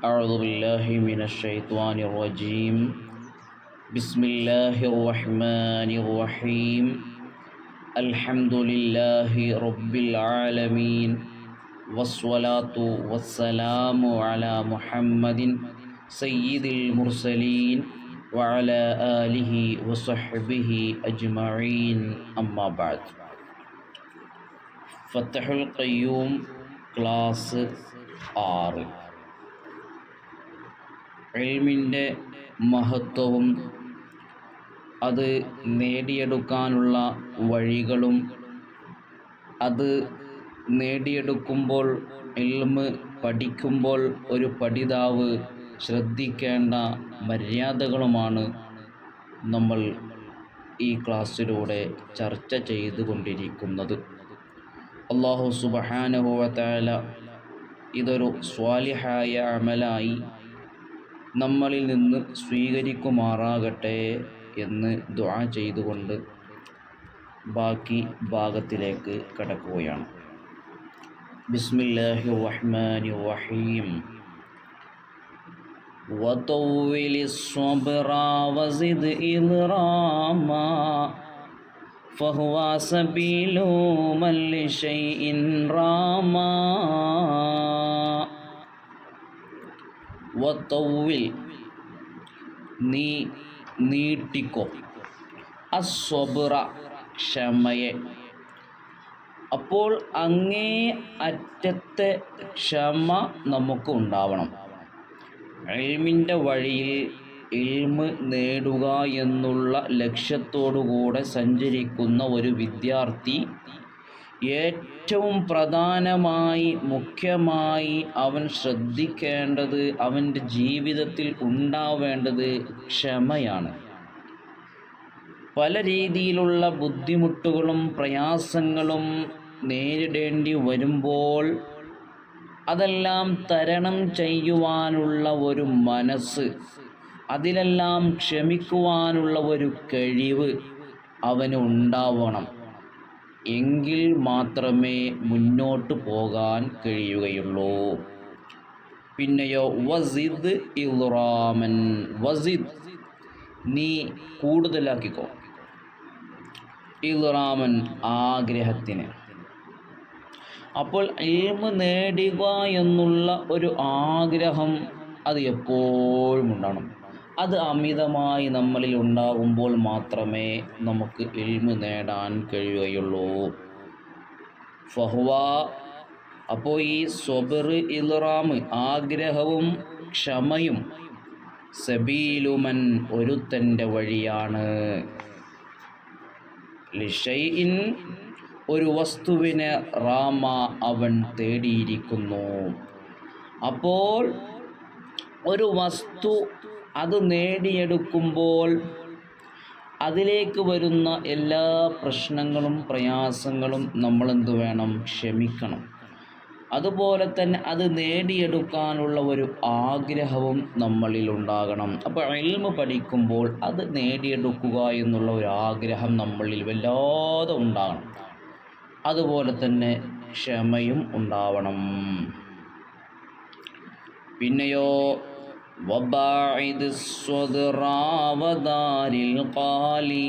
أعوذ بالله من الشيطان الرجيم. بسم الله الرحمن الرحيم. الحمد لله رب العالمين، والصلاة والسلام على محمد سيد المرسلين وعلى آله وصحبه أجمعين. أما بعد. ഫത്തഹുൽ ഖയ്യൂം class 6. ഇൽമിൻ്റെ മഹത്വവും അത് നേടിയെടുക്കാനുള്ള വഴികളും അത് നേടിയെടുക്കുമ്പോൾ ഇൽമ് പഠിക്കുമ്പോൾ ഒരു പഠിതാവ് ശ്രദ്ധിക്കേണ്ട മര്യാദകളുമാണ് നമ്മൾ ഈ ക്ലാസ്സിലൂടെ ചർച്ച ചെയ്തുകൊണ്ടിരിക്കുന്നത്. അല്ലാഹു സുബ്ഹാനഹു വ തആല ഇതൊരു സ്വാലിഹായ അമലായി നമ്മളിൽ നിന്ന് സ്വീകരിക്കുമാറാകട്ടെ എന്ന് ദുആ ചെയ്തുകൊണ്ട് ബാക്കി ഭാഗത്തിലേക്ക് കടക്കുകയാണ്. ബിസ്മില്ലാഹിർ റഹ്മാനിർ റഹീം. വതൗവിലിസ് സ്വബ്റ വസിദ് ഇദ്റാമാ ഫഹുവ സബീലു മൻ ലിശൈഇൻ റാമാ. വതൗവിൽ നീ നീട്ടിക്കോ, അസ്വബ്റ ക്ഷമയെ. അപ്പോൾ അങ്ങേ അറ്റത്തെ ക്ഷമ നമുക്ക് ഉണ്ടാവണം. ഇൽമിൻ്റെ വഴിയിൽ ഇൽമ് നേടുക എന്നുള്ള ലക്ഷ്യത്തോടുകൂടെ സഞ്ചരിക്കുന്ന ഒരു വിദ്യാർത്ഥി ഏറ്റവും പ്രധാനമായി മുഖ്യമായി അവൻ ശ്രദ്ധിക്കേണ്ടത്, അവൻ്റെ ജീവിതത്തിൽ ഉണ്ടാവേണ്ടത് ക്ഷമയാണ്. പല രീതിയിലുള്ള ബുദ്ധിമുട്ടുകളും പ്രയാസങ്ങളും നേരിടേണ്ടി വരുമ്പോൾ അതെല്ലാം തരണം ചെയ്യുവാനുള്ള ഒരു മനസ്സ്, അതിലെല്ലാം ക്ഷമിക്കുവാനുള്ള ഒരു കഴിവ് അവന് ഉണ്ടാവണം. എങ്കിൽ മാത്രമേ മുന്നോട്ട് പോകാൻ കഴിയുകയുള്ളൂ. പിന്നെയോ വസിദ് ഇദ്റാമൻ, വസിദ് നീ കൂടുതലാക്കിക്കോ, ഇദ്റാമൻ ആഗ്രഹത്തിന്. അപ്പോൾ ഇൽമ് നേടുക എന്നുള്ള ഒരു ആഗ്രഹം അത് എപ്പോഴും ഉണ്ടാകണം. അത് അമിതമായി നമ്മളിൽ ഉണ്ടാകുമ്പോൾ മാത്രമേ നമുക്ക് ഇൽമ് നേടാൻ കഴിയുകയുള്ളൂ. ഫഹുവ, അപ്പോൾ ഈ സ്വബ്ർ ഇദ്റാം ആഗ്രഹവും ക്ഷമയും സബീലുമൻ ഒരുത്തൻ്റെ വഴിയാണ്. ലിശൈഇൻ ഒരു വസ്തുവിനെ റാമ അവൻ തേടിയിരിക്കുന്നു. അപ്പോൾ ഒരു വസ്തു അത് നേടിയെടുക്കുമ്പോൾ അതിലേക്ക് വരുന്ന എല്ലാ പ്രശ്നങ്ങളും പ്രയാസങ്ങളും നമ്മളെന്ത് വേണം? ക്ഷമിക്കണം. അതുപോലെ തന്നെ അത് നേടിയെടുക്കാനുള്ള ഒരു ആഗ്രഹവും നമ്മളിൽ ഉണ്ടാകണം. അപ്പോൾ ഇൽമ് പഠിക്കുമ്പോൾ അത് നേടിയെടുക്കുക എന്നുള്ള ഒരു ആഗ്രഹം നമ്മളിൽ വല്ലാതെ ഉണ്ടാകണം. അതുപോലെ തന്നെ ക്ഷമയും ഉണ്ടാവണം. പിന്നെയോ വബാഇദ് സ്വദ്റ വദാരിൽ ഖാലി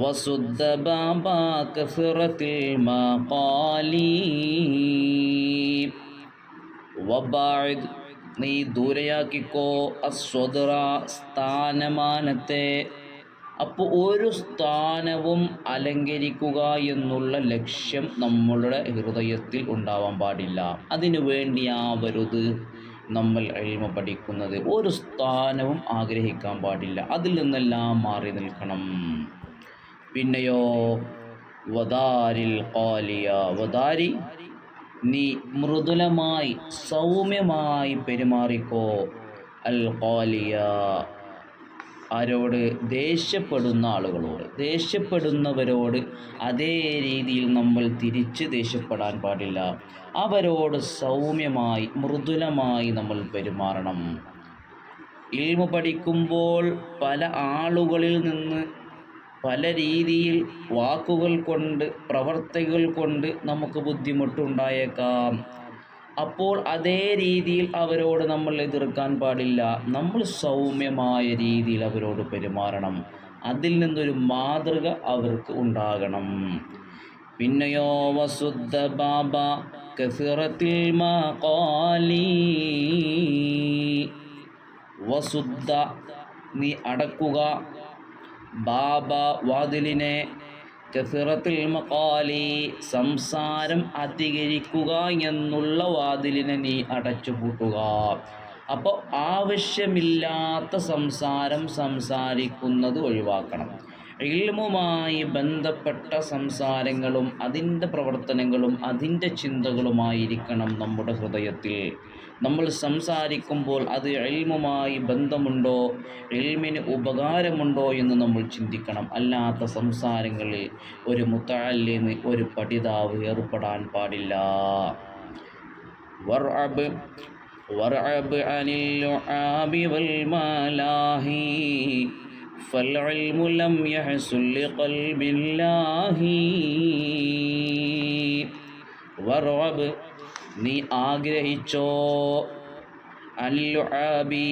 വസുദ്ദ ബാബ കസ്റത്തിൽ മഖാലി. വബാഇദ് നീ ദൂരെയാക്കിക്കോ, അസ്വദ്റ സ്ഥാനമാനത്തെ. അപ്പോൾ ഒരു സ്ഥാനവും അലങ്കരിക്കുക എന്നുള്ള ലക്ഷ്യം നമ്മളുടെ ഹൃദയത്തിൽ ഉണ്ടാവാൻ പാടില്ല. അതിനു വേണ്ടിയാവരുത് നമ്മൾ ഇൽമ പഠിക്കുന്നത്. ഒരു സ്ഥാനവും ആഗ്രഹിക്കാൻ പാടില്ല, അതിൽ നിന്നെല്ലാം മാറി നിൽക്കണം. പിന്നെയോ വദാരിൽ ഖാലിയ, വദാരി നീ മൃദുലമായി സൗമ്യമായി പെരുമാറിക്കോ. അൽ ഖാലിയ ആരോട്? ദേഷ്യപ്പെടുന്ന ആളുകളോട്, ദേഷ്യപ്പെടുന്നവരോട് അതേ രീതിയിൽ നമ്മൾ തിരിച്ച് ദേഷ്യപ്പെടാൻ പാടില്ല. അവരോട് സൗമ്യമായി മൃദുലമായി നമ്മൾ പെരുമാറണം. ഇൽമു പഠിക്കുമ്പോൾ പല ആളുകളിൽ നിന്ന് പല രീതിയിൽ വാക്കുകൾ കൊണ്ട് പ്രവർത്തികൾ കൊണ്ട് നമുക്ക് ബുദ്ധിമുട്ടുണ്ടായേക്കാം. അപ്പോൾ അതേ രീതിയിൽ അവരോട് നമ്മൾ എതിർക്കാൻ പാടില്ല. നമ്മൾ സൗമ്യമായ രീതിയിൽ അവരോട് പെരുമാറണം. അതിൽ നിന്നൊരു മാതൃക അവർക്ക് ഉണ്ടാകണം. പിന്നെയോ വസുദ്ധ ബാബ കസിറത്തിൽ മഖാലി, വസുദ്ധ നീ അടക്കുക, ബാബ വാതിലിനെ, കസിറത്തിൽ മഖാലി സംസാരം അധികരിക്കുക എന്നുള്ള വാതിലിനെ നീ അടച്ചു പൂട്ടുക. അപ്പോൾ ആവശ്യമില്ലാത്ത സംസാരം സംസാരിക്കുന്നത് ഒഴിവാക്കണം. ഇൽമുമായി ബന്ധപ്പെട്ട സംസാരങ്ങളും അതിൻ്റെ പ്രവർത്തനങ്ങളും അതിൻ്റെ ചിന്തകളുമായിരിക്കണം നമ്മുടെ ഹൃദയത്തിൽ. നമ്മൾ സംസാരിക്കുമ്പോൾ അത് ഇൽമുമായി ബന്ധമുണ്ടോ, ഇൽമിന് ഉപകാരമുണ്ടോ എന്ന് നമ്മൾ ചിന്തിക്കണം. അല്ലാത്ത സംസാരങ്ങളിൽ ഒരു മുതഅല്ലിം, ഒരു പഠിതാവ് ഏർപ്പെടാൻ പാടില്ല. വർഅബ് അനിൽ ലുആബി വൽ മലാഹി ഫൽഇൽമു ലം യഹ്സുൽ ലിഖൽബില്ലാഹി. വർഅബ് നീ ആഗ്രഹിച്ചോ, അനിൽ ലുആബി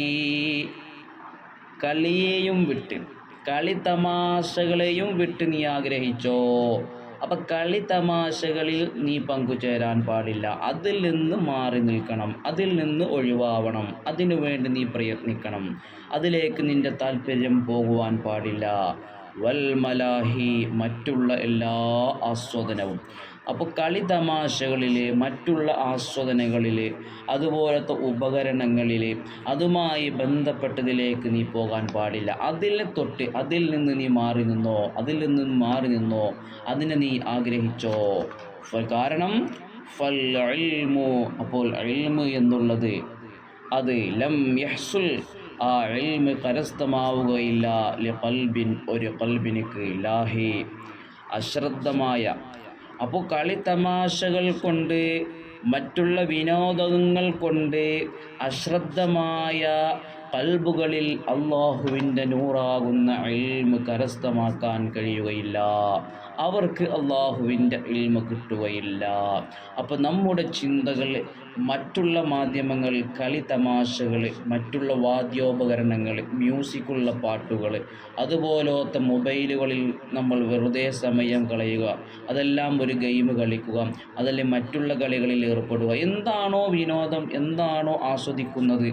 കളിയെയും വിട്ട്, കളി തമാശകളെയും വിട്ട് നീ ആഗ്രഹിച്ചോ. അപ്പം കളി തമാശകളിൽ നീ പങ്കുചേരാൻ പാടില്ല. അതിൽ നിന്ന് മാറി നിൽക്കണം, അതിൽ നിന്ന് ഒഴിവാവണം. അതിനു വേണ്ടി നീ പ്രയത്നിക്കണം. അതിലേക്ക് നിൻ്റെ താല്പര്യം പോകുവാൻ പാടില്ല. വൽ മലാഹി മറ്റുള്ള എല്ലാ ആസ്വാദനവും. അപ്പോൾ കളി തമാശകളിൽ, മറ്റുള്ള ആസ്വാദനകളിൽ, അതുപോലത്തെ ഉപകരണങ്ങളിൽ, അതുമായി ബന്ധപ്പെട്ടതിലേക്ക് നീ പോകാൻ പാടില്ല. അതിൽ നിന്ന് നീ മാറി നിന്നോ, അതിനെ നീ ആഗ്രഹിച്ചോ. കാരണം ഫൽ ഇൽമു, അപ്പോൾ ഇൽമു എന്നുള്ളത് അത് ലം യഹ്സുൽ, ആ ഇൽമ് കരസ്ഥമാവുകയില്ല, ലിഖൽബിൻ ഒരു ഖൽബിനിക്ക്, ലാഹി അശ്രദ്ധമായ. അപ്പോൾ കളി തമാശകൾ കൊണ്ട്, മറ്റുള്ള വിനോദങ്ങൾ കൊണ്ട് അശ്രദ്ധമായ ഖൽബുകളിൽ അള്ളാഹുവിൻ്റെ നൂറാകുന്ന ഇൽമ് കരസ്ഥമാക്കാൻ കഴിയുകയില്ല. അവർക്ക് അള്ളാഹുവിൻ്റെ ഇൽമ് കിട്ടുകയില്ല. അപ്പോൾ നമ്മുടെ ചിന്തകൾ മറ്റുള്ള മാധ്യമങ്ങൾ, കളി തമാശകൾ, മറ്റുള്ള വാദ്യോപകരണങ്ങൾ, മ്യൂസിക്കുള്ള പാട്ടുകൾ, അതുപോലത്തെ മൊബൈലുകളിൽ നമ്മൾ വെറുതെ സമയം കളയുക, അതെല്ലാം ഒരു ഗെയിം കളിക്കുക, അതല്ലേ മറ്റുള്ള കളികളിൽ ഏർപ്പെടുക. എന്താണോ വിനോദം, എന്താണോ ആസ്വദിക്കുന്നത്,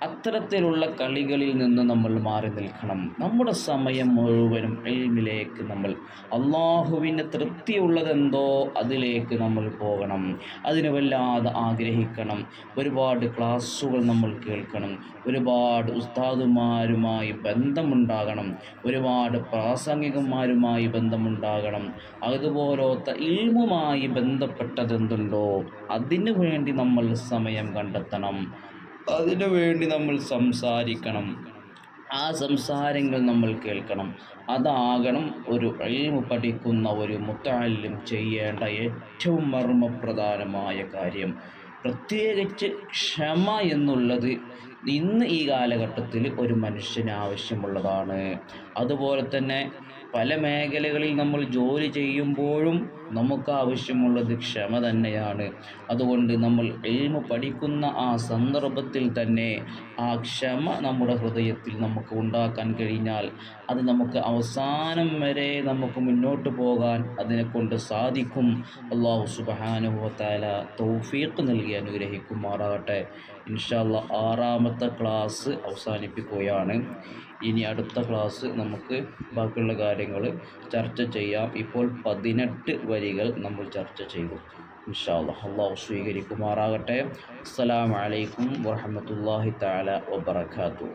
അത്തരത്തിലുള്ള കളികളിൽ നിന്ന് നമ്മൾ മാറി നിൽക്കണം. നമ്മുടെ സമയം മുഴുവനും ഇൽമിലേക്ക് നമ്മൾ, അള്ളാഹുവിന് തൃപ്തിയുള്ളതെന്തോ അതിലേക്ക് നമ്മൾ പോകണം. അതിന് വല്ലാതെ ആഗ്രഹിക്കണം. ഒരുപാട് ക്ലാസ്സുകൾ നമ്മൾ കേൾക്കണം. ഒരുപാട് ഉസ്താദുമാരുമായി ബന്ധമുണ്ടാകണം. ഒരുപാട് പ്രാസംഗികന്മാരുമായി ബന്ധമുണ്ടാകണം. അതുപോലത്തെ ഇൽമുമായി ബന്ധപ്പെട്ടതെന്തുണ്ടോ അതിനു വേണ്ടി നമ്മൾ സമയം കണ്ടെത്തണം. അതിനു വേണ്ടി നമ്മൾ സംസാരിക്കണം. ആ സംസാരങ്ങൾ നമ്മൾ കേൾക്കണം. അതാകണം ഒരു ഇൽമു പഠിക്കുന്ന ഒരു മുതഅല്ലിം ചെയ്യേണ്ട ഏറ്റവും മർമ്മപ്രധാനമായ കാര്യം. പ്രത്യേകിച്ച് ക്ഷമ എന്നുള്ളത് ഇന്ന് ഈ കാലഘട്ടത്തിൽ ഒരു മനുഷ്യന് ആവശ്യമുള്ളതാണ്. അതുപോലെ തന്നെ പല മേഖലകളിൽ നമ്മൾ ജോലി ചെയ്യുമ്പോഴും നമുക്ക് ആവശ്യമുള്ളത് ക്ഷമ തന്നെയാണ്. അതുകൊണ്ട് നമ്മൾ ഇൽമു പഠിക്കുന്ന ആ സന്ദർഭത്തിൽ തന്നെ ആ ക്ഷമ നമ്മുടെ ഹൃദയത്തിൽ നമുക്ക് ഉണ്ടാക്കാൻ കഴിഞ്ഞാൽ അത് നമുക്ക് അവസാനം വരെ നമുക്ക് മുന്നോട്ട് പോകാൻ അതിനെക്കൊണ്ട് സാധിക്കും. അല്ലാഹു സുബ്ഹാനഹു വ തആല തൗഫീഖ് നൽകി അനുഗ്രഹിക്കുമാറാകട്ടെ. ഇൻഷാ അല്ലാഹ് 6ാമത്തെ ക്ലാസ് അവസാനിപ്പിക്കുകയാണ്. ഇനി അടുത്ത ക്ലാസ് നമുക്ക് ബാക്കിയുള്ള കാര്യങ്ങൾ ചർച്ച ചെയ്യാം. ഇപ്പോൾ 18 വരികൾ നമ്മൾ ചർച്ച ചെയ്തു. ഇൻഷാ അല്ലാഹ് അല്ലാഹു സ്വീകരിക്കുമാറാകട്ടെ. അസ്സലാമു അലൈക്കും വറഹ്മത്തുള്ളാഹി തആല വബറകാതുഹു.